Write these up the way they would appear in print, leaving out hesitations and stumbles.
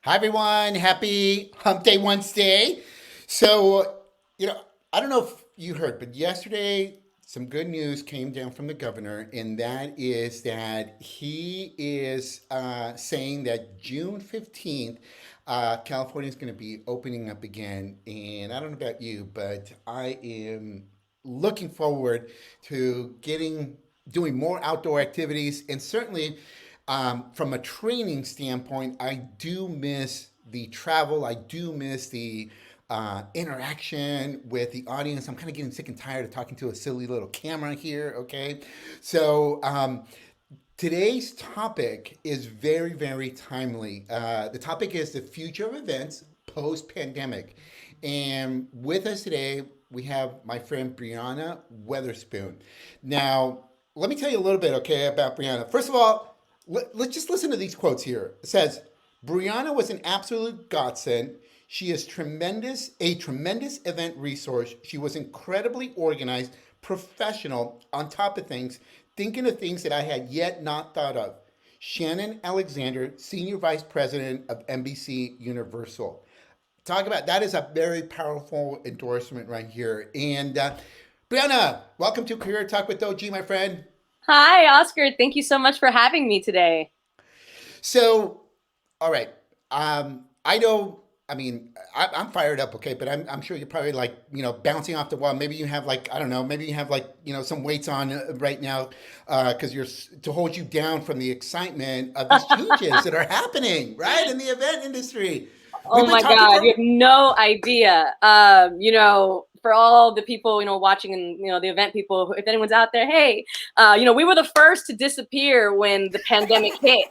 Hi, everyone. Happy Hump Day Wednesday. So, I don't know if you heard, but yesterday some good news came down from the governor, and that is that he is saying that June 15th, California is going to be opening up again. And I don't know about you, but I am looking forward to doing more outdoor activities, and certainly from a training standpoint, I do miss the travel. I do miss the interaction with the audience. I'm kind of getting sick and tired of talking to a silly little camera here. Okay, so today's topic is very, very timely. The topic is the future of events post pandemic. And with us today, we have my friend Brianna Weatherspoon. Now, let me tell you a little bit, okay, about Brianna. First of all, let's just listen to these quotes here. It says, Brianna was an absolute godsend. She is a tremendous event resource. She was incredibly organized, professional, on top of things, thinking of things that I had yet not thought of. Shannon Alexander, Senior Vice President of NBC Universal. Talk about that is a very powerful endorsement right here. And Brianna, welcome to Career Talk with OG, my friend. Hi, Oscar. Thank you so much for having me today. So, all right. I know. I mean, I'm fired up, okay, but I'm sure you're probably like, bouncing off the wall. Maybe you have like, I don't know, maybe you have like, some weights on right now because to hold you down from the excitement of these changes that are happening, right, in the event industry. We've Oh been my talking God, you for, have no idea. For all the people, watching and, the event people, if anyone's out there, hey, we were the first to disappear when the pandemic hit.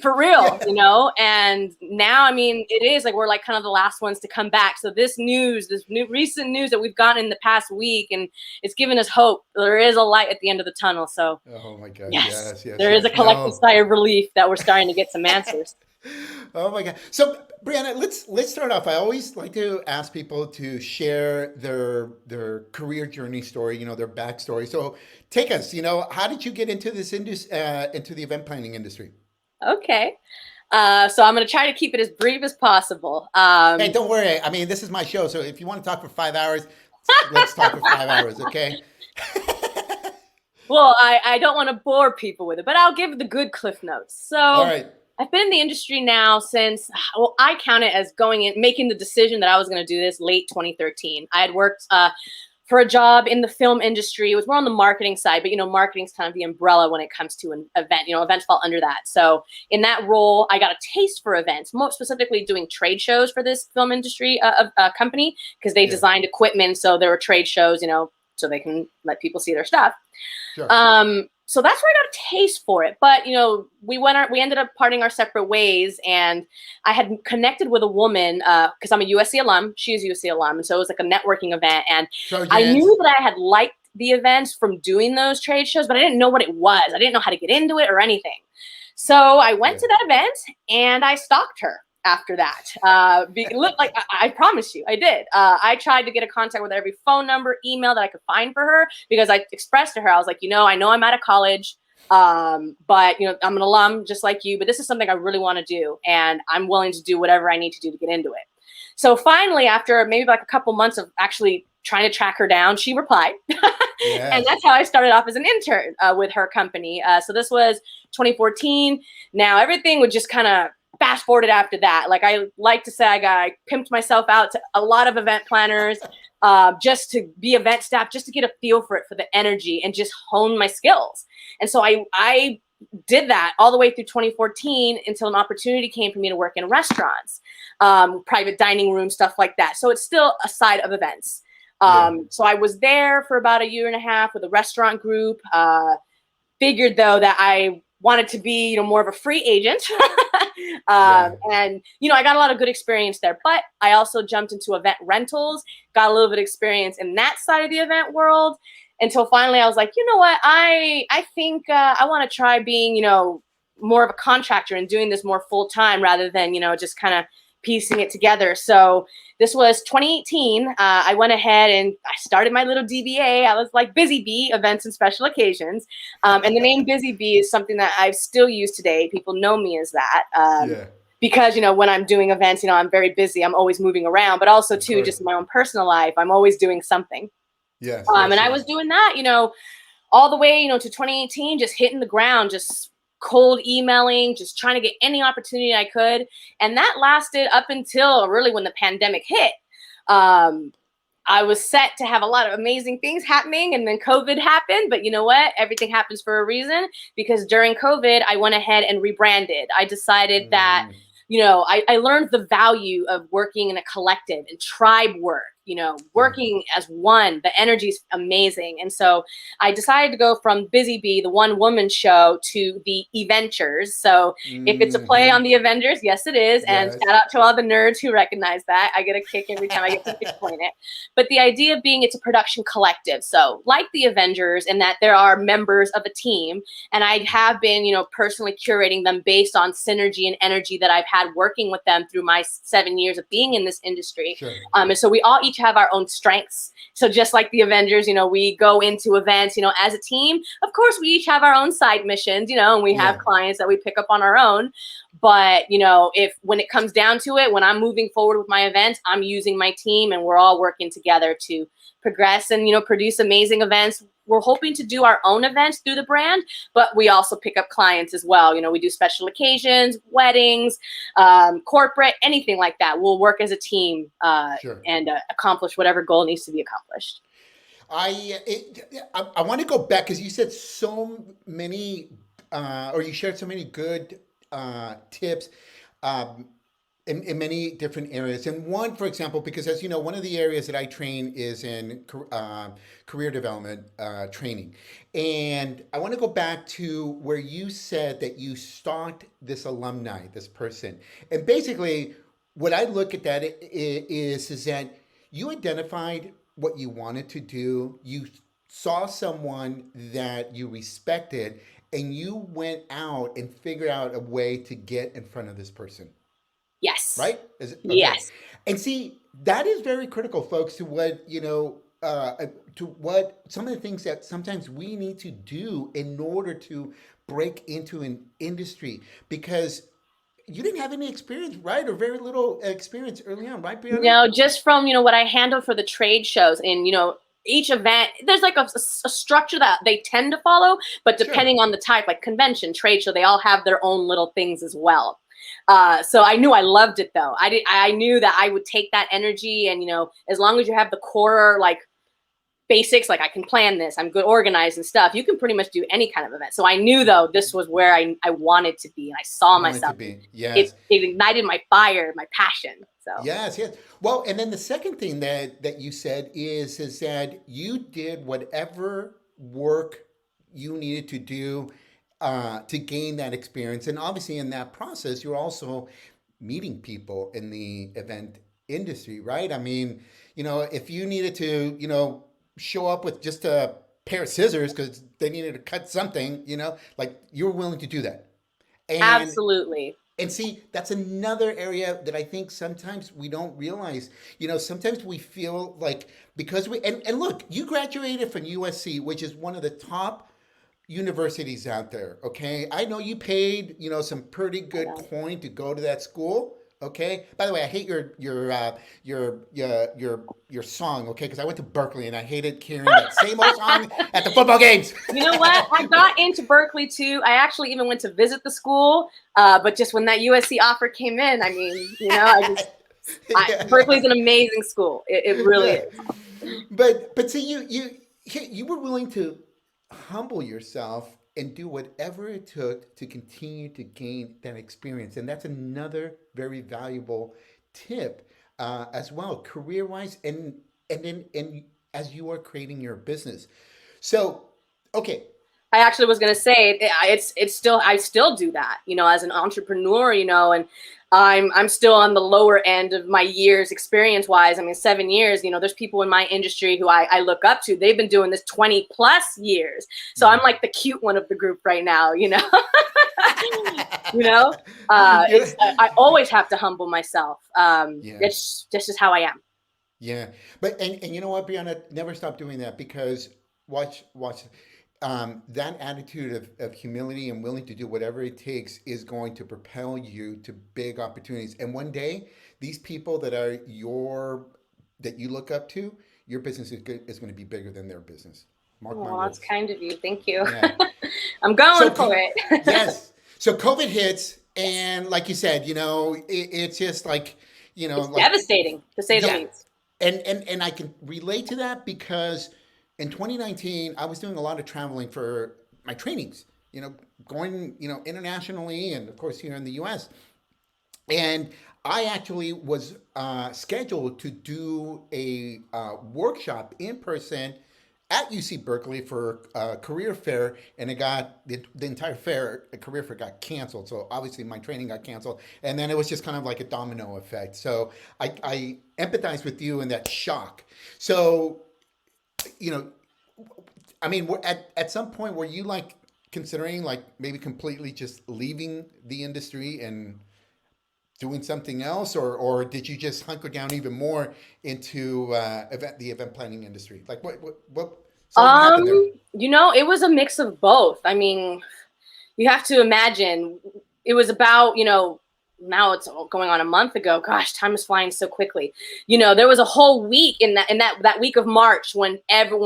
For real, yeah. and now, I mean, it is like we're like kind of the last ones to come back. So this new recent news that we've gotten in the past week, and it's given us hope. There is a light at the end of the tunnel. So Oh my gosh, yes, yes, yes, there is a yes. collective No. sigh of relief that we're starting to get some answers. Oh my God. So Brianna, let's start off. I always like to ask people to share their career journey story, their backstory. So take us, how did you get into into the event planning industry? Okay. So I'm going to try to keep it as brief as possible. Hey, don't worry. I mean, this is my show, so if you want to talk for 5 hours, let's talk for 5 hours, okay? Well, I don't want to bore people with it, but I'll give the good cliff notes. All So right. I've been in the industry now since, well, I count it as going in, making the decision that I was going to do this late 2013. I had worked for a job in the film industry. It was more on the marketing side, but marketing is kind of the umbrella when it comes to an event. Events fall under that. So in that role, I got a taste for events, more specifically doing trade shows for this film industry company because they Yeah. designed equipment. So there were trade shows, so they can let people see their stuff. Sure. So that's where I got a taste for it. But we ended up parting our separate ways, and I had connected with a woman because I'm a USC alum. She is a USC alum, and so it was like a networking event. And I Trojans. knew that I had liked the events from doing those trade shows, but I didn't know what it was. I didn't know how to get into it or anything. So I went Yeah. to that event and I stalked her after that. Look, like I promise you, I did. I tried to get a contact with her, every phone number, email that I could find for her because I expressed to her, I was like, I know I'm out of college, but I'm an alum just like you, but this is something I really want to do, and I'm willing to do whatever I need to do to get into it. So finally, after maybe like a couple months of actually trying to track her down, she replied. And Yes. that's how I started off as an intern with her company. So this was 2014. Now everything would just kind of fast forwarded after that. Like I like to say, I pimped myself out to a lot of event planners just to be event staff, just to get a feel for it, for the energy, and just hone my skills. And so I did that all the way through 2014 until an opportunity came for me to work in restaurants, private dining room, stuff like that. So it's still a side of events. Yeah. So I was there for about a year and a half with a restaurant group. Figured though that I wanted to be, more of a free agent. Yeah. And I got a lot of good experience there, but I also jumped into event rentals, got a little bit of experience in that side of the event world until finally I was like, you know what, I think I want to try being, more of a contractor and doing this more full time rather than, just kind of piecing it together. So this was 2018. I went ahead and I started my little DBA. I was like Busy Bee, events and special occasions. And the name Busy Bee is something that I still use today. People know me as that. Yeah. because, when I'm doing events, I'm very busy. I'm always moving around, but also Of too, course. just in my own personal life, I'm always doing something. Yes, And yes, I was yes. doing that, all the way, to 2018, just hitting the ground, just cold emailing, just trying to get any opportunity I could. And that lasted up until really when the pandemic hit. I was set to have a lot of amazing things happening, and then COVID happened. But you know what? Everything happens for a reason, because during COVID, I went ahead and rebranded. I decided that, Mm, I learned the value of working in a collective and tribe work, yeah. working as one. The energy is amazing. And so I decided to go from Busy Bee, the one woman show, to the Eventgers. So if it's a play Hmm. on the Avengers, yes, it is. And Yes. shout out to all the nerds who recognize that. I get a kick every time I get to explain it. But the idea being it's a production collective. So like the Avengers, in that there are members of a team, and I have been, personally curating them based on synergy and energy that I've had working with them through my 7 years of being in this industry. Sure. And so we all each have our own strengths. So just like the Avengers, we go into events, as a team. Of course, we each have our own side missions, and we have Yeah. clients that we pick up on our own. But, if when it comes down to it, when I'm moving forward with my events, I'm using my team, and we're all working together to progress and, produce amazing events. We're hoping to do our own events through the brand, but we also pick up clients as well. We do special occasions, weddings, corporate, anything like that. We'll work as a team Sure. and accomplish whatever goal needs to be accomplished. I want to go back because you said so many, or you shared so many good tips um, in many different areas. And one, for example, because as you know, one of the areas that I train is in career development training. And I want to go back to where you said that you stalked this alumni, this person. And basically, what I look at that is that you identified what you wanted to do. You saw someone that you respected, and you went out and figured out a way to get in front of this person. Yes. Right? Is it okay? Yes. And see, that is very critical, folks, to what to what some of the things that sometimes we need to do in order to break into an industry because you didn't have any experience, right, or very little experience early on, right, Brianna? Just from, what I handle for the trade shows, and, each event, there's like a structure that they tend to follow, but Sure. depending on the type, like convention, trade show, they all have their own little things as well. So I knew I loved it though. I knew that I would take that energy, and, as long as you have the core, like basics, like I can plan this, I'm good organized and stuff, you can pretty much do any kind of event. So I knew though this was where I wanted to be, and I saw Wanted to myself. be. It, Yes. it ignited my fire, my passion. So Yes, yes. Well, and then the second thing that you said is that you did whatever work you needed to do to gain that experience, and obviously in that process, you're also meeting people in the event industry, right? I mean, if you needed to, show up with just a pair of scissors because they needed to cut something, like you were willing to do that, and absolutely. see, that's another area that I think sometimes we don't realize. Sometimes we feel like because and look, you graduated from USC, which is one of the top universities out there. Okay, I know you paid some pretty good coin to go to that school. Okay. By the way, I hate your song. Okay, because I went to Berkeley and I hated hearing that same old song at the football games. You know what? I got into Berkeley too. I actually even went to visit the school, but just when that USC offer came in, I mean, Yeah. Berkeley's an amazing school. It really Yeah. is. But see, you were willing to humble yourself and do whatever it took to continue to gain that experience, and that's another very valuable tip as well, career wise, and as you are creating your business. So, okay, I actually was gonna say it's still, I still do that, as an entrepreneur, and I'm still on the lower end of my years experience wise. I mean, 7 years, there's people in my industry who I look up to. They've been doing this 20 plus years. So I'm yeah, like the cute one of the group right now, yeah, I always have to humble myself. yeah. It's just how I am. Yeah, but and you know what, Brianna, never stop doing that because watch. that attitude of humility and willing to do whatever it takes is going to propel you to big opportunities. And one day, these people that you look up to, your business is going to be bigger than their business. Mark my Well, that's words. kind of you. Thank you. Yeah. I'm So, going for it. yes. So COVID hits, Yes. and like you said, it's just like, It's like, devastating to say the yeah. least. And I can relate to that because in 2019, I was doing a lot of traveling for my trainings, going, internationally and of course here in the US. And I actually was scheduled to do a workshop in person at UC Berkeley for a career fair, and the entire career fair got canceled. So obviously my training got canceled, and then it was just kind of like a domino effect. So I empathize with you in that shock. So, you know, I mean, at some point, were you like considering like maybe completely just leaving the industry and doing something else, or did you just hunker down even more into the event planning industry? Like what so what happened there? It was a mix of both. I mean, you have to imagine it was about, now it's going on a month ago. Gosh, time is flying so quickly. There was a whole week in that week of March when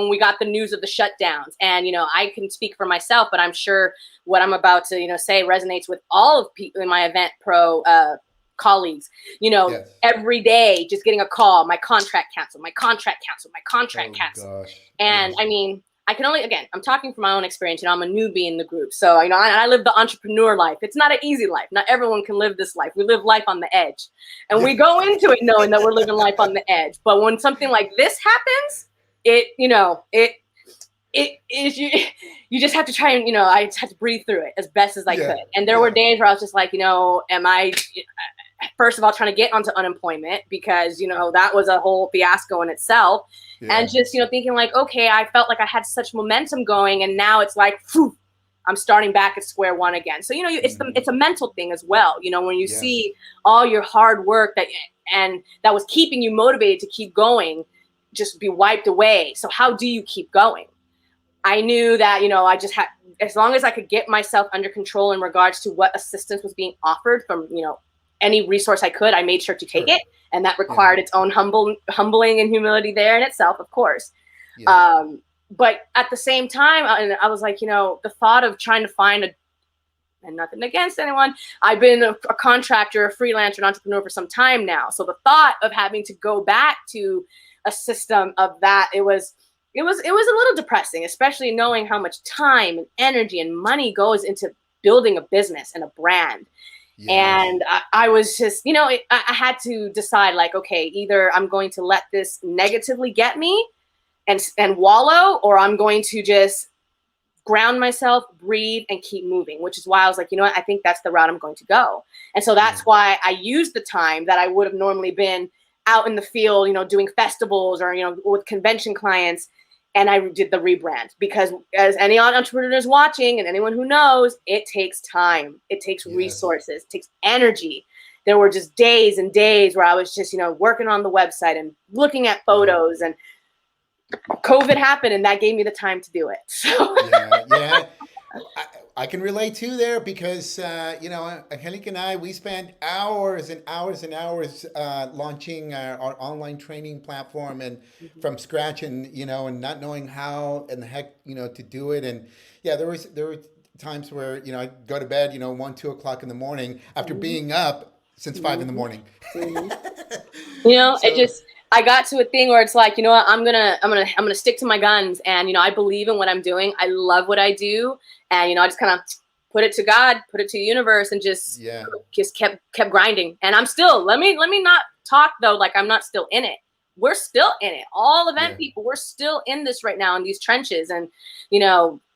we got the news of the shutdowns. And, I can speak for myself, but I'm sure what I'm about to, say resonates with all of people in my event pro colleagues. Yes. Every day just getting a call, my contract canceled, my contract canceled, my contract Oh canceled. gosh. And Yes. I mean, I can only, again, I'm talking from my own experience. I'm a newbie in the group. So, I live the entrepreneur life. It's not an easy life. Not everyone can live this life. We live life on the edge. And Yeah. we go into it knowing that we're living life on the edge. But when something like this happens, it is you just have to try and, I just had to breathe through it as best as I Yeah. could. And there were Yeah. days where I was just like, am I first of all trying to get onto unemployment because that was a whole fiasco in itself. And Yeah. just thinking like, okay, I felt like I had such momentum going, and now it's like, phew, I'm starting back at square one again. So it's a mental thing as well. When you Yes. see all your hard work that was keeping you motivated to keep going just be wiped away. So how do you keep going? I knew that I just had, as long as I could get myself under control in regards to what assistance was being offered from any resource I could, I made sure to take Sure. it. And that Yeah. required its own humbling and humility there in itself, of course. Yeah. But at the same time, and I was like, the thought of trying to find and nothing against anyone, I've been a contractor, a freelancer, an entrepreneur for some time now. So the thought of having to go back to a system of that, it was a little depressing, especially knowing how much time and energy and money goes into building a business and a brand. Yes. And I was just, I had to decide like, okay, either I'm going to let this negatively get me and wallow, or I'm going to just ground myself, breathe, and keep moving, which is why I was like, I think that's the route I'm going to go. And so Yeah. that's why I used the time that I would have normally been out in the field, doing festivals or, with convention clients. And I did the rebrand because, as any entrepreneurs watching and anyone who knows, it takes time. It takes Yes. resources. It takes energy. There were just days and days where I was just, working on the website and looking at Yeah. photos, and COVID happened and that gave me the time to do it. So Yeah. Yeah. I, I can relate too there because Angelica and I, we spent hours and hours and hours launching our online training platform and from scratch, and not knowing how and the heck to do it. And yeah, there were times where I'd go to bed 1, 2 o'clock in the morning after Mhm. being up since 5 in the Mhm. morning. Mhm. So I got to a thing where it's like, what, I'm gonna stick to my guns, and I believe in what I'm doing. I love what I do, and I just kind of put it to God, put it to the universe, and yeah, just kept grinding. And I'm still, let me not talk though like I'm not still in it. We're still in it. All event yeah. people, we're still in this right now in these trenches, and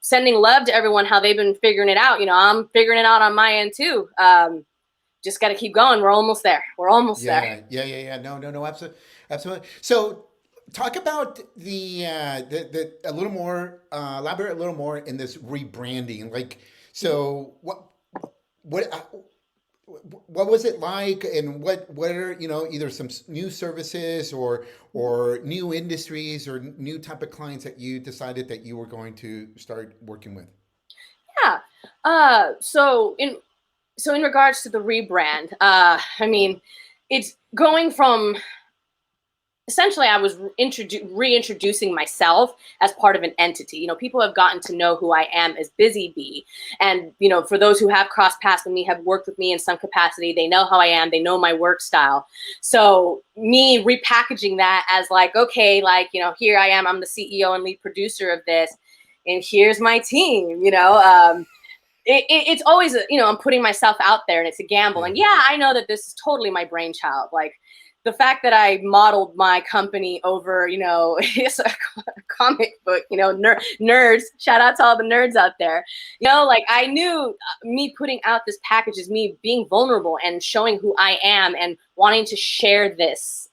sending love to everyone how they've been figuring it out. I'm figuring it out on my end too. Just got to keep going. We're almost there. We're almost there. Yeah, yeah, yeah, yeah. No, no, no, absolutely, absolutely. So, talk about the a little more, elaborate a little more in this rebranding. Like, so what what was it like, and what are, either some new services or new industries or new type of clients that you decided that you were going to start working with? Yeah. So in regards to the rebrand, I mean, it's going from essentially I was reintroducing myself as part of an entity. People have gotten to know who I am as Busy Bee. And, for those who have crossed paths with me, have worked with me in some capacity, they know how I am, they know my work style. So me repackaging that as like, okay, like, here I am, I'm the CEO and lead producer of this, and here's my team, it's always, I'm putting myself out there, and it's a gamble. Yeah. And yeah, I know that this is totally my brainchild. Like, the fact that I modeled my company over, it's a comic book, nerds, shout out to all the nerds out there. Like, I knew me putting out this package is me being vulnerable and showing who I am and wanting to share this,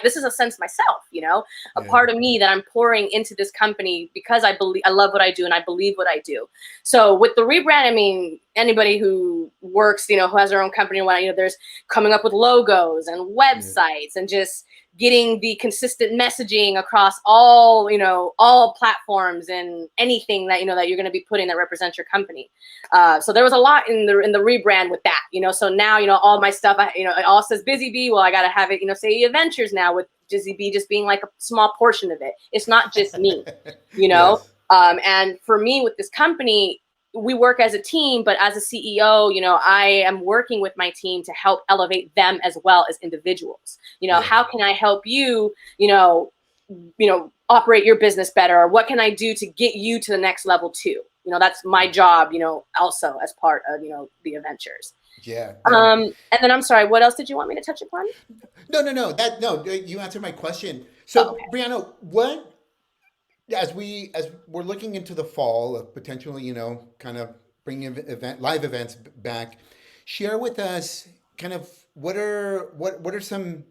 this is a sense of myself, a Yeah. part of me that I'm pouring into this company because I love what I do and I believe what I do. So with the rebrand, I mean, anybody who works, who has their own company and whatnot, there's coming up with logos and websites and just getting the consistent messaging across all, all platforms and anything that, that you're going to be putting that represents your company. So there was a lot in the rebrand with that, so now, all my stuff, it all says Busy Bee. Well, I got to have it, say Eventgers now, with Busy Bee just being like a small portion of it. It's not just me, Yes. and for me with this company, we work as a team, but as a CEO, I am working with my team to help elevate them as well as individuals. How can I help you, operate your business better? Or what can I do to get you to the next level too? That's my job, also as part of, the Eventgers. Yeah. And then I'm sorry, what else did you want me to touch upon? No. You answered my question. So, Okay. Brianna, as we're looking into the fall of potentially, kind of bringing live events back, share with us kind of what are some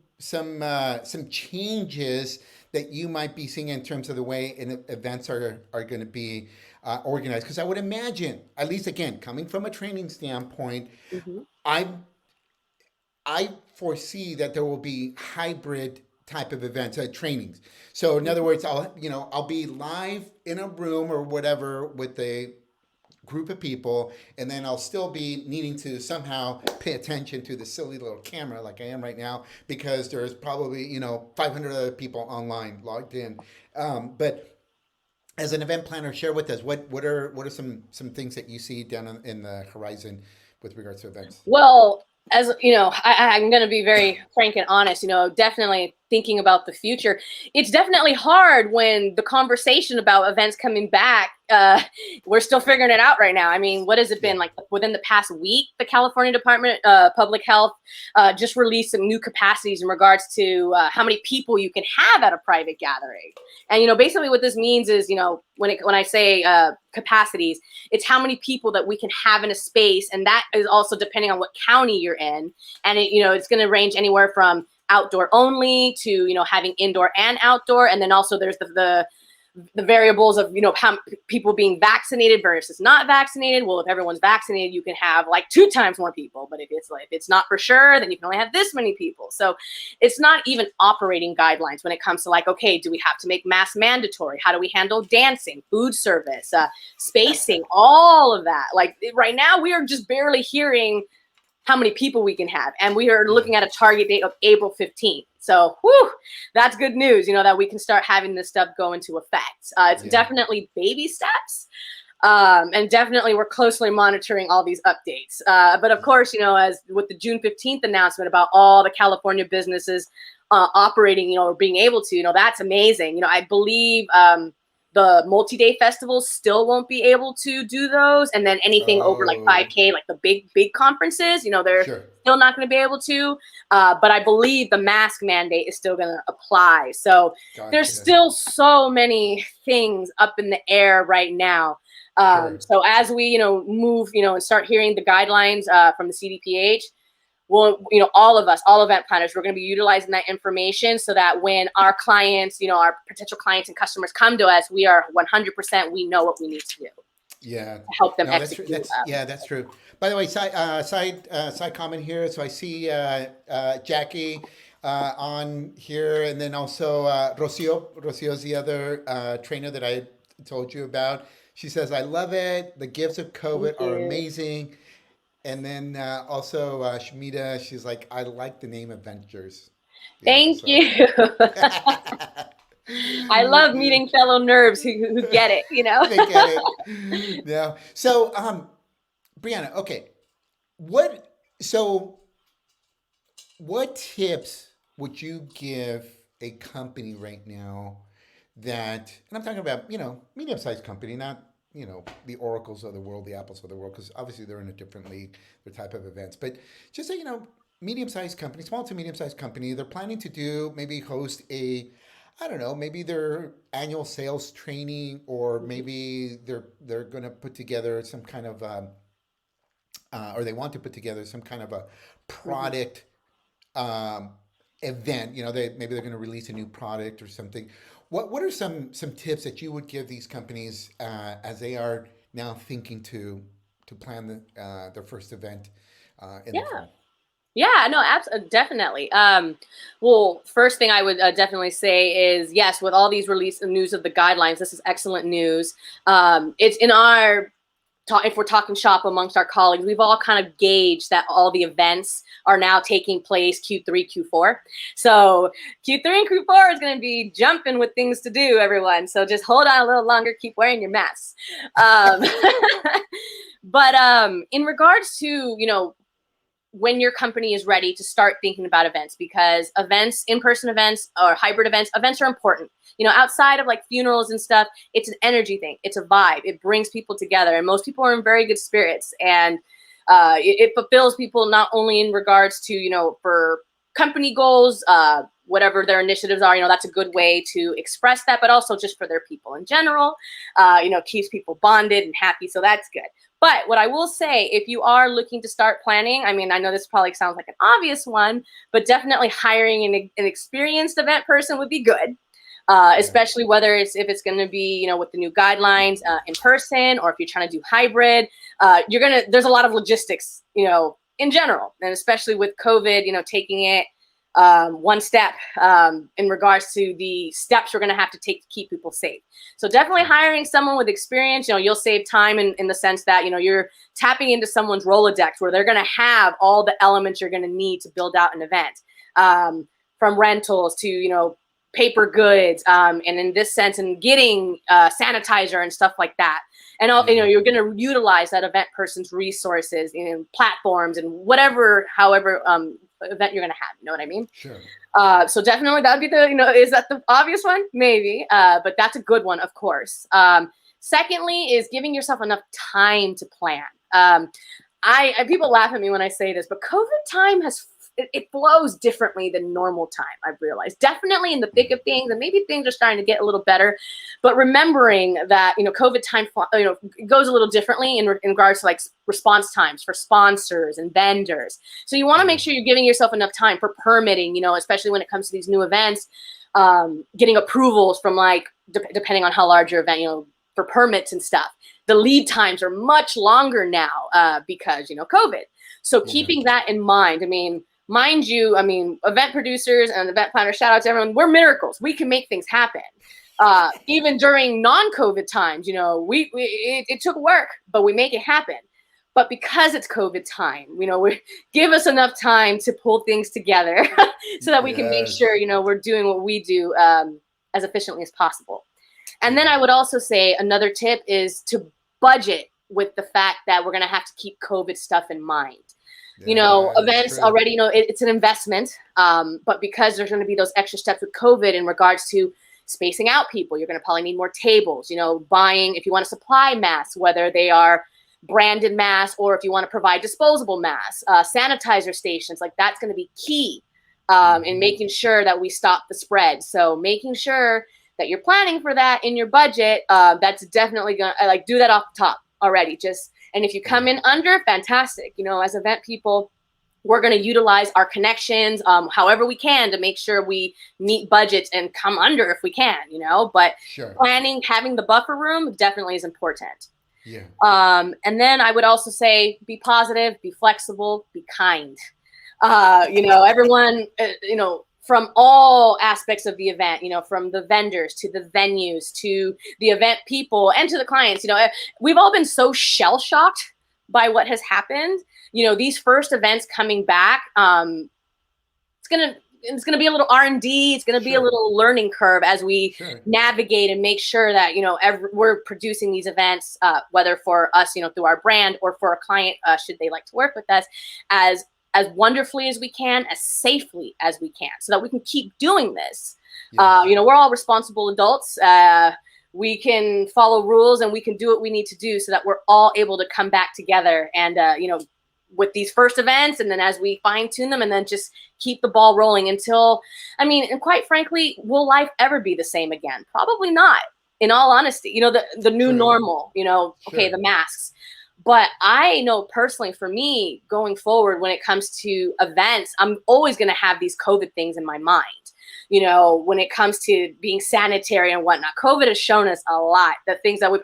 changes that you might be seeing in terms of the way events are going to be organized. Because I would imagine, at least again, coming from a training standpoint, Mm-hmm. I I foresee that there will be hybrid type of events, trainings. So in other words, I'll be live in a room or whatever with a group of people, and then I'll still be needing to somehow pay attention to the silly little camera like I am right now, because there's probably 500 other people online logged in. But as an event planner, share with us what are some things that you see down in the horizon with regards to events. Well, as I'm going to be very frank and honest, definitely thinking about the future. It's definitely hard when the conversation about events coming back, we're still figuring it out right now. I mean, what has it been like within the past week? The California Department of Public Health just released some new capacities in regards to how many people you can have at a private gathering. And, basically what this means is, when I say capacities, it's how many people that we can have in a space. And that is also depending on what county you're in. And it's going to range anywhere from outdoor only to, having indoor and outdoor. And then also there's the variables of, how people being vaccinated versus not vaccinated. Well, if everyone's vaccinated, you can have like 2 times more people. But if it's not for sure, then you can only have this many people. So it's not even operating guidelines when it comes to like, okay, do we have to make masks mandatory? How do we handle dancing, food service, spacing, all of that? Like right now, we are just barely hearing how many people we can have. And we are looking at a target date of April 15th. So that's good news, that we can start having this stuff go into effect. It's definitely baby steps. And definitely we're closely monitoring all these updates. But of course, as with the June 15th announcement about all the California businesses operating, or being able to, that's amazing. I believe the multi-day festivals still won't be able to do those. And then anything over like 5K, like the big conferences, they're still not going to be able to. But I believe the mask mandate is still going to apply. So there's still so many things up in the air right now. So as we, move, and start hearing the guidelines from the CDPH, well, all of us, all event planners, we're going to be utilizing that information so that when our clients, our potential clients and customers come to us, we are 100%, we know what we need to do. Yeah. help them No, that's true. execute. That's true. By the way, side comment here. So I see Jackie on here, and then also Rocio. Rocio's the other trainer that I told you about. She says, "I love it. The gifts of Thank COVID are you. amazing." And then also Shmita, she's like, "I like the name Eventgers." Yeah. Thank So. you. I love meeting fellow nerds who get it, you know? They get it. Yeah. So, Brianna, okay. What so what tips would you give a company right now that, and I'm talking about, medium-sized company, not, the Oracles of the world, the Apples of the world, because obviously they're in a different league, their type of events, but just say, medium-sized company, small to medium-sized company, they're planning to do, maybe host I don't know, maybe their annual sales training, or maybe they're going to put together some kind of, or they want to put together some kind of a Mhm. product um, event. Maybe they're going to release a new product or something. What are some tips that you would give these companies as they are now thinking to plan their first event in the Yeah. fall? Yeah, no, definitely. Well, first thing I would definitely say is yes, with all these release news of the guidelines, this is excellent news. It's in our if we're talking shop amongst our colleagues, we've all kind of gauged that all the events are now taking place Q3, Q4. So Q3 and Q4 is going to be jumping with things to do, everyone. So just hold on a little longer, keep wearing your masks. Um, but in regards to, when your company is ready to start thinking about events, because events, in-person events or hybrid events are important. Outside of like funerals and stuff, it's an energy thing. It's a vibe. It brings people together, and most people are in very good spirits, and it fulfills people not only in regards to, for company goals, whatever their initiatives are, that's a good way to express that, but also just for their people in general, keeps people bonded and happy. So that's good. But what I will say, if you are looking to start planning, I mean, I know this probably sounds like an obvious one, but definitely hiring an experienced event person would be good. Yeah. Especially whether if it's going to be, with the new guidelines in person, or if you're trying to do hybrid, there's a lot of logistics, in general, and especially with COVID, taking it one step in regards to the steps we're going to have to take to keep people safe. So definitely Sure. hiring someone with experience, you'll save time in the sense that, you're tapping into someone's Rolodex where they're going to have all the elements you're going to need to build out an event, from rentals to, paper goods, and in this sense, and getting sanitizer and stuff like that. And Yeah. you're going to utilize that event person's resources in platforms and however event you're going to have. You know what I mean? Sure. So definitely that would be is that the obvious one? Maybe, but that's a good one, of course. Secondly, is giving yourself enough time to plan. People laugh at me when I say this, but COVID time it flows differently than normal time. I've realized, definitely in the thick of things, and maybe things are starting to get a little better, but remembering that, COVID time, goes a little differently in regards to like response times for sponsors and vendors. So you want to Yeah. make sure you're giving yourself enough time for permitting, especially when it comes to these new events, getting approvals from like, depending on how large your event, for permits and stuff. The lead times are much longer now because, COVID. So Yeah. keeping that in mind, mind you, event producers and event planners, shout out to everyone. We're miracles. We can make things happen. Even during non-COVID times, it took work, but we make it happen. But because it's COVID time, we give us enough time to pull things together so that we can make Yes. sure, we're doing what we do as efficiently as possible. And then Yeah. I would also say another tip is to budget with the fact that we're going to have to keep COVID stuff in mind. Yeah, that's Events true. already, it's an investment. But because there's going to be those extra steps with COVID in regards to spacing out people, you're going to probably need more tables, buying, if you want to supply masks, whether they are branded masks or if you want to provide disposable masks, sanitizer stations, like that's going to be key in Hmm. making sure that we stop the spread. So making sure that you're planning for that in your budget, that's definitely going to do that off the top already. And if you Yeah. come in under, fantastic. As event people, we're going to utilize our connections however we can to make sure we meet budgets and come under if we can, but Sure. planning, having the buffer room definitely is important. Yeah. And then I would also say, be positive, be flexible, be kind. Everyone, from all aspects of the event, from the vendors to the venues to the event people and to the clients, we've all been so shell shocked by what has happened. These first events coming back, it's gonna be a little R&D. It's gonna be a Sure. little learning curve as we Sure. navigate and make sure that we're producing these events, whether for us, through our brand, or for a client, should they like to work with us, as wonderfully as we can, as safely as we can, so that we can keep doing this. Yes. We're all responsible adults. We can follow rules and we can do what we need to do so that we're all able to come back together and with these first events, and then as we fine tune them, and then just keep the ball rolling until, and quite frankly, will life ever be the same again? Probably not, in all honesty. The new True. normal, okay, Sure. the masks. But I know personally, for me, going forward, when it comes to events, I'm always going to have these COVID things in my mind. When it comes to being sanitary and whatnot, COVID has shown us a lot, the things that we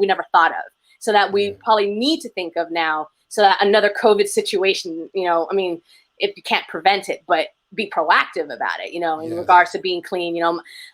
never thought of, so that we Yeah. probably need to think of now, so that another COVID situation, if you can't prevent it, but be proactive about it, in Yes. regards to being clean.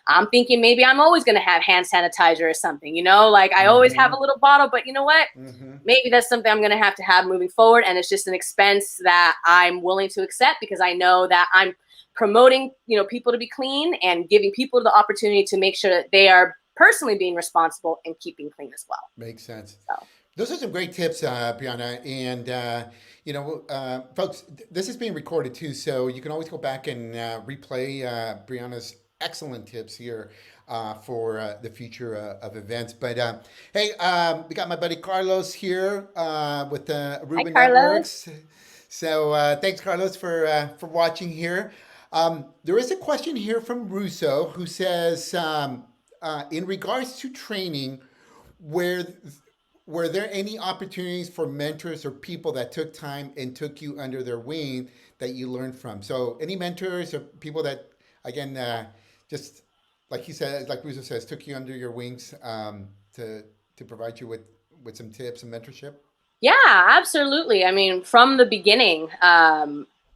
I'm thinking maybe I'm always going to have hand sanitizer or something, like I always have a little bottle, but you know what? Mm-hmm. Maybe that's something I'm going to have moving forward. And it's just an expense that I'm willing to accept, because I know that I'm promoting, people to be clean and giving people the opportunity to make sure that they are personally being responsible and keeping clean as well. Makes sense. So. Those are some great tips, Brianna. And, folks, this is being recorded too, so you can always go back and replay Brianna's excellent tips here for the future of events. But hey, we got my buddy Carlos here with Ruben Carlos. Networks. So thanks, Carlos, for watching here. There is a question here from Russo who says, in regards to training, where were there any opportunities for mentors or people that took time and took you under their wing that you learned from? So, any mentors or people that, again, just like he said, like Russo says, took you under your wings to provide you with some tips and mentorship? Yeah, absolutely. From the beginning,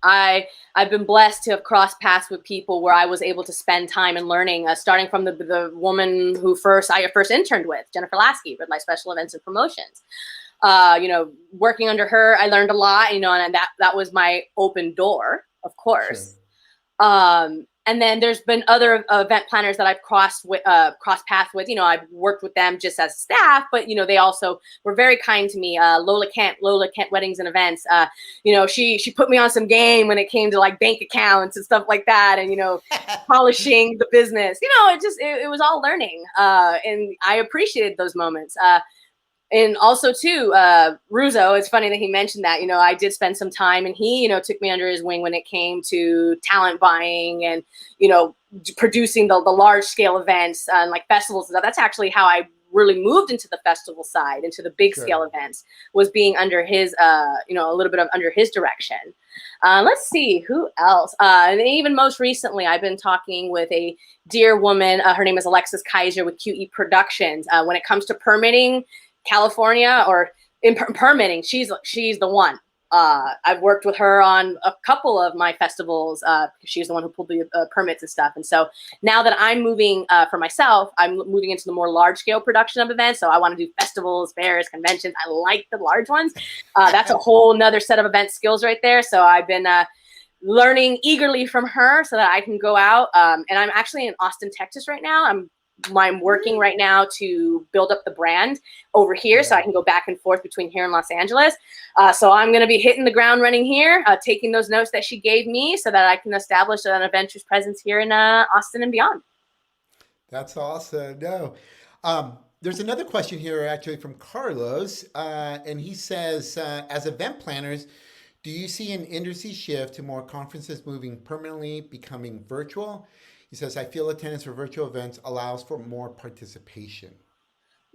I've been blessed to have crossed paths with people where I was able to spend time and learning, starting from the woman who I first interned with, Jennifer Lasky, with my special events and promotions. Working under her, I learned a lot, and that was my open door, of course. Sure. And then there's been other event planners that I've crossed paths with. I've worked with them just as staff, but they also were very kind to me. Lola Kent Weddings and Events. She put me on some game when it came to like bank accounts and stuff like that, and polishing the business. It was all learning, and I appreciated those moments. And also too, Ruzo, it's funny that he mentioned that, I did spend some time, and he, took me under his wing when it came to talent buying and, producing the large scale events and like festivals and stuff. That's actually how I really moved into the festival side, into the big scale events, was being under his, a little bit of under his direction. Let's see who else. And even most recently, I've been talking with a dear woman. Her name is Alexis Kaiser with QE Productions. When it comes to permitting, California, or in permitting, she's the one. I've worked with her on a couple of my festivals. She's the one who pulled the permits and stuff. And so now that I'm moving for myself, I'm moving into the more large scale production of events. So I want to do festivals, fairs, conventions. I like the large ones. That's a whole nother set of event skills right there. So I've been learning eagerly from her so that I can go out. And I'm actually in Austin, Texas right now. I'm working right now to build up the brand over here, so I can go back and forth between here and Los Angeles. So I'm going to be hitting the ground running here, taking those notes that she gave me so that I can establish an Eventgers presence here in Austin and beyond. That's awesome. No. There's another question here actually from Carlos, and he says, as event planners, do you see an industry shift to more conferences moving permanently, becoming virtual? He says, I feel attendance for virtual events allows for more participation.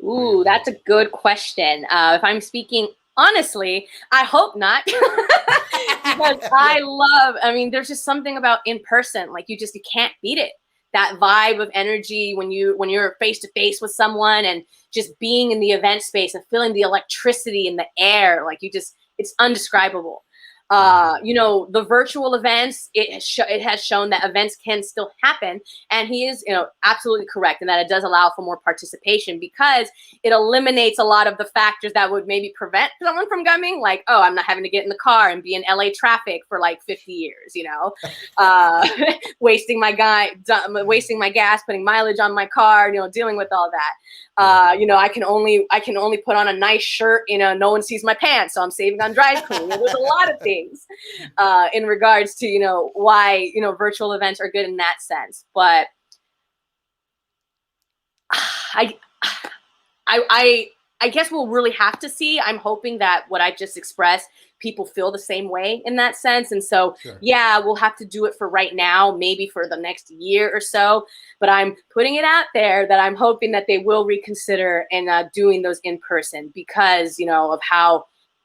Ooh, that's a good question. If I'm speaking honestly, I hope not. Because there's just something about in person. Like you can't beat it. that vibe of energy when you're face to face with someone, and just being in the event space and feeling the electricity in the air, like it's undescribable. You know, the virtual events, it has shown that events can still happen, and he is, you know, absolutely correct in that it does allow for more participation, because it eliminates a lot of the factors that would maybe prevent someone from coming, like, oh, I'm not having to get in the car and be in LA traffic for like 50 years, you know, wasting my gas, putting mileage on my car, you know, dealing with all that. You know, I can only put on a nice shirt, you know, no one sees my pants, so I'm saving on dry cleaning. There's a lot of things in regards to, you know, why, you know, virtual events are good in that sense. But I guess we'll really have to see. I'm hoping that what I just expressed, people feel the same way in that sense. And so, Sure. yeah, we'll have to do it for right now, maybe for the next year or so. But I'm putting it out there that I'm hoping that they will reconsider and doing those in person, because, you know, of how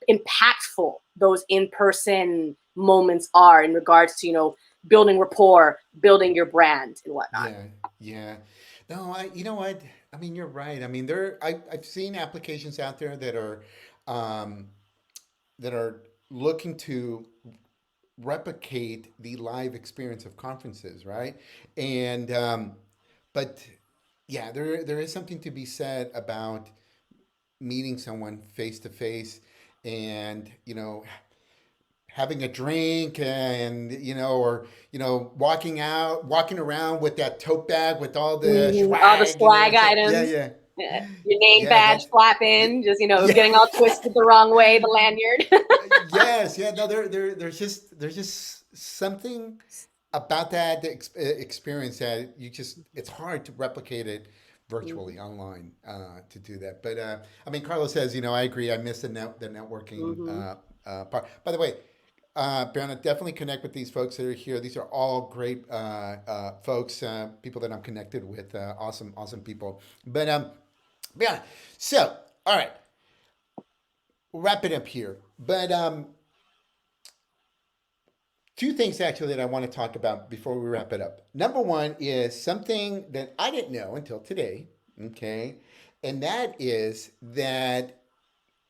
impactful those in-person moments are in regards to, you know, building rapport, building your brand and whatnot. Yeah. No, you know what? I mean, you're right. I mean, I've seen applications out there um, that are looking to replicate the live experience of conferences, right? And but yeah, there is something to be said about meeting someone face to face, and you know, having a drink, and you know, or you know, walking around with that tote bag with all the All the swag, you know what swag I'm saying? Yeah, items, yeah, your name yeah, badge that, flapping, just, you know, yeah. getting all twisted the wrong way, the lanyard. Yes, yeah, no, there's just something about that experience that it's hard to replicate it virtually online to do that. But I mean, Carlos says, you know, I agree. I miss the networking Mm-hmm. part. By the way, Brianna, definitely connect with these folks that are here. These are all great folks, people that I'm connected with. Awesome people. But Brianna, so all right, we'll wrap it up here. But two things actually that I want to talk about before we wrap it up. Number one is something that I didn't know until today, okay? And that is that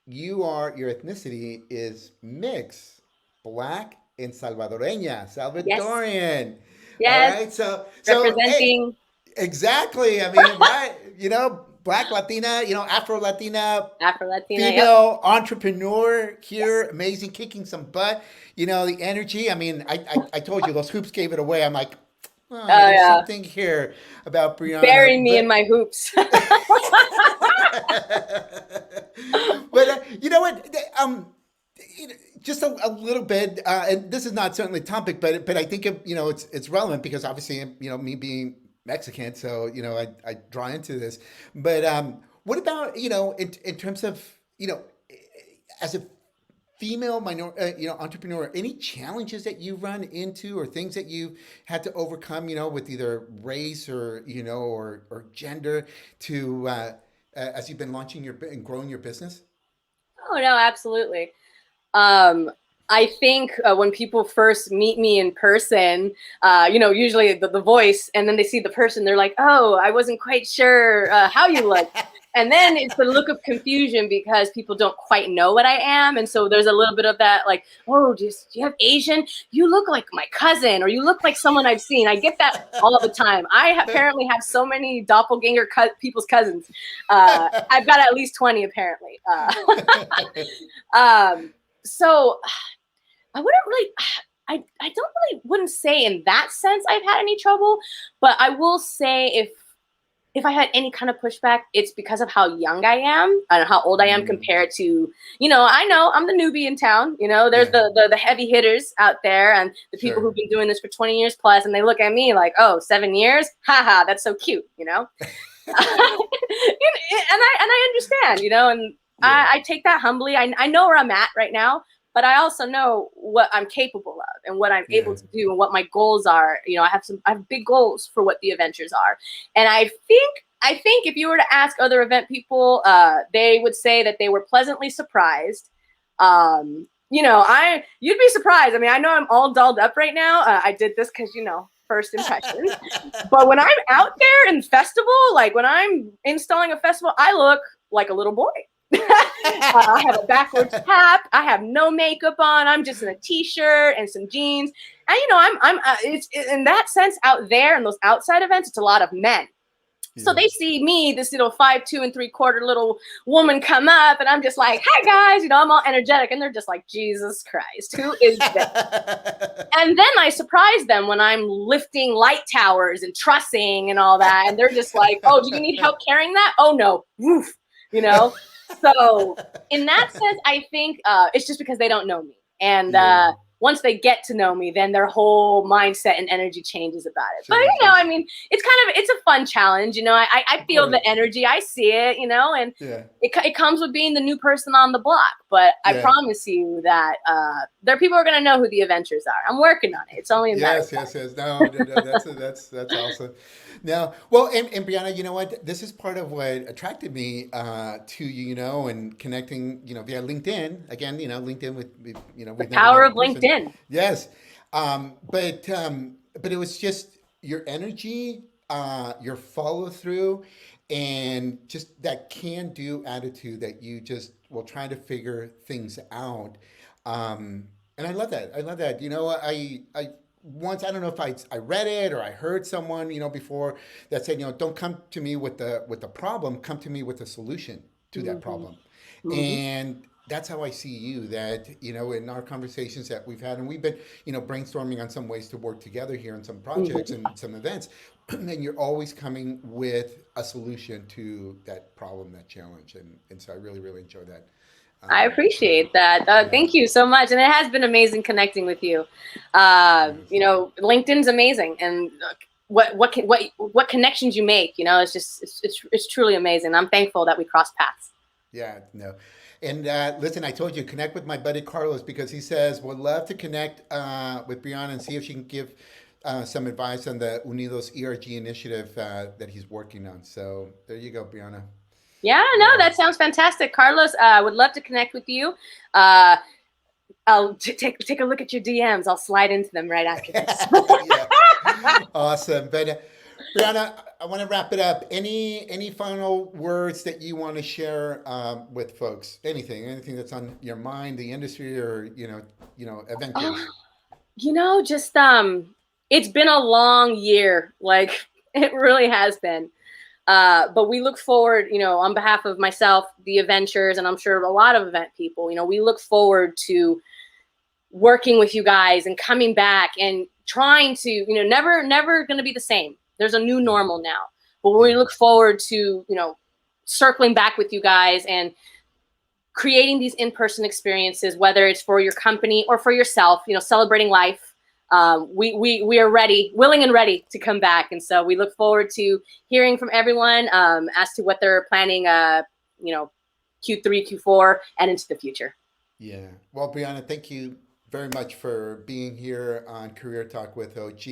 your ethnicity is mixed, black and Salvadoreña, Yes, Salvadorian. All yes, right, so hey, representing. exactly. I mean, right? You know, black Latina, you know, Afro Latina, Afro Latina. Yep. female entrepreneur here, Yes. amazing, kicking some butt. You know, the energy. I mean, I told you those hoops gave it away. I'm like, oh, Oh there's yeah. something here about Brianna, Bury me in my hoops. but you know what? You know, just a little bit, and this is not certainly topic, but I think you know it's relevant because obviously you know me being Mexican, so you know I draw into this. But what about you know in terms of you know as a female you know entrepreneur, any challenges that you run into or things that you had to overcome, you know, with either race or you know or gender to as you've been launching and growing your business? Oh no, absolutely. Um, I think when people first meet me in person, you know, usually the voice, and then they see the person, they're like, "Oh, I wasn't quite sure how you look." And then it's the look of confusion because people don't quite know what I am, and so there's a little bit of that, like, "Oh, do you have Asian? You look like my cousin, or you look like someone I've seen." I get that all the time. Apparently have so many doppelganger people's cousins. I've got at least 20 apparently. Um, so I wouldn't really, I don't really wouldn't say in that sense I've had any trouble, but I will say if I had any kind of pushback, it's because of how young I am and how old I am Mm, compared to, you know I'm the newbie in town. You know, there's yeah, the heavy hitters out there and the people sure. who've been doing this for 20 years plus, and they look at me like, oh, 7 years, haha, that's so cute, you know. And I understand, you know, and Yeah, I take that humbly. I know where I'm at right now, but I also know what I'm capable of and what I'm yeah, able to do and what my goals are. You know, I have big goals for what the Eventgers are, and I think if you were to ask other event people, they would say that they were pleasantly surprised. You know, you'd be surprised. I mean, I know I'm all dolled up right now. I did this because, you know, first impressions. But when I'm out there in festival, like when I'm installing a festival, I look like a little boy. I have a backwards cap. I have no makeup on. I'm just in a t-shirt and some jeans. And it's in that sense out there in those outside events, it's a lot of men. So they see me, this 5'2" and 3/4" little woman come up, and I'm just like, "Hi guys," I'm all energetic, and they're just like, "Jesus Christ, who is this?" And then I surprise them when I'm lifting light towers and trussing and all that, and they're just like, "Oh, do you need help carrying that?" "Oh no, woof," So in that sense, I think it's just because they don't know me, and once they get to know me, then their whole mindset and energy changes about it. But it's a fun challenge. I feel the energy, I see it. And it comes with being the new person on the block. But I promise you that there are people who are going to know who the Eventgers are. I'm working on it. It's only a matter of time. Yes. No, that's awesome. Now, well, and Brianna, you know what? This is part of what attracted me to you, and connecting, via LinkedIn. Again, LinkedIn with, the power of LinkedIn. Yes, but it was just your energy, your follow through, and just that can-do attitude that you just will try to figure things out. And I love that. I love that. I once, I don't know if I read it or I heard someone before that said, don't come to me with the problem, come to me with a solution to that problem. And that's how I see you, that in our conversations that we've had, and we've been brainstorming on some ways to work together here on some projects and some events, and you're always coming with a solution to that problem, that challenge, and so I really, really enjoy that. I appreciate that. Thank you so much. And it has been amazing connecting with you. LinkedIn's amazing, and what connections you make. It's truly amazing. I'm thankful that we crossed paths. Yeah, no. And listen, I told you, connect with my buddy Carlos, because he says would love to connect with Brianna and see if she can give some advice on the Unidos ERG initiative that he's working on. So there you go, Brianna. Yeah, no, that sounds fantastic. Carlos, would love to connect with you. I'll take a look at your DMs. I'll slide into them right after this. Awesome. But Brianna, I want to wrap it up. Any final words that you want to share with folks? Anything that's on your mind, the industry, or Eventgers? Just it's been a long year. Like it really has been. But we look forward, on behalf of myself, the Eventgers, and I'm sure a lot of event people, we look forward to working with you guys and coming back and trying to, never going to be the same. There's a new normal now, but we look forward to, circling back with you guys and creating these in-person experiences, whether it's for your company or for yourself, celebrating life. We are ready, willing and ready to come back. And so we look forward to hearing from everyone as to what they're planning, Q3, Q4, and into the future. Yeah. Well, Brianna, thank you very much for being here on Career Talk with OG.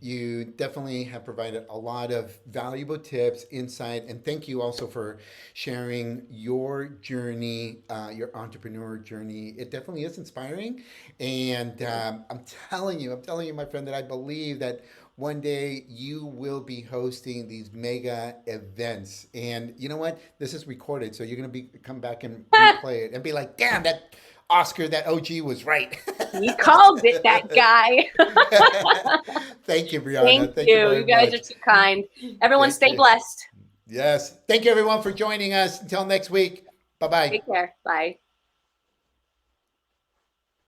You definitely have provided a lot of valuable tips, insight, and thank you also for sharing your journey, your entrepreneur journey. It definitely is inspiring, and I'm telling you, my friend, that I believe that one day you will be hosting these mega events. And you know what? This is recorded, so you're going to come back and replay it and be like, damn, that Oscar, that OG was right. He called it, that guy. Thank you, Brianna. Thank you. You guys are too kind. Everyone stay blessed. Yes. Thank you, everyone, for joining us. Until next week. Bye-bye. Take care. Bye.